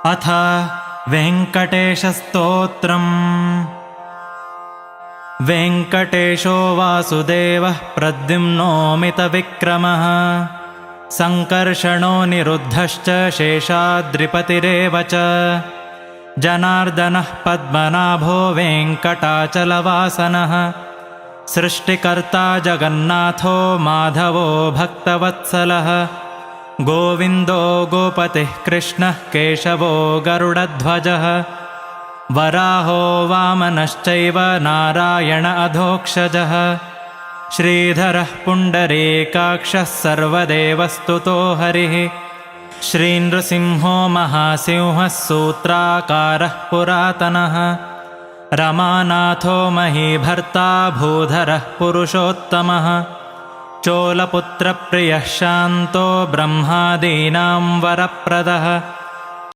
अथ वेङ्कटेशस्तोत्रम्। वेङ्कटेशो वासुदेवः प्रद्युम्नोऽमितविक्रमः, सङ्कर्षणो निरुद्धश्च शेषाद्रिपतिरेव च। जनार्दनः पद्मनाभो वेङ्कटाचलवासनः, सृष्टिकर्ता जगन्नाथो माधवो भक्तवत्सलः। गोविन्दो गोपतिः कृष्णः केशवो गरुडध्वजः, वराहो वामनश्चैव नारायण अधोक्षजः। श्रीधरः पुण्डरीकाक्षः सर्वदेवस्तुतो हरिः, श्रीनृसिंहो महासिंहः सूत्राकारः पुरातनः। रमानाथो महीभर्ता भूधरः पुरुषोत्तमः, चोलपुत्रप्रियः शान्तो ब्रह्मादीनां वरप्रदः।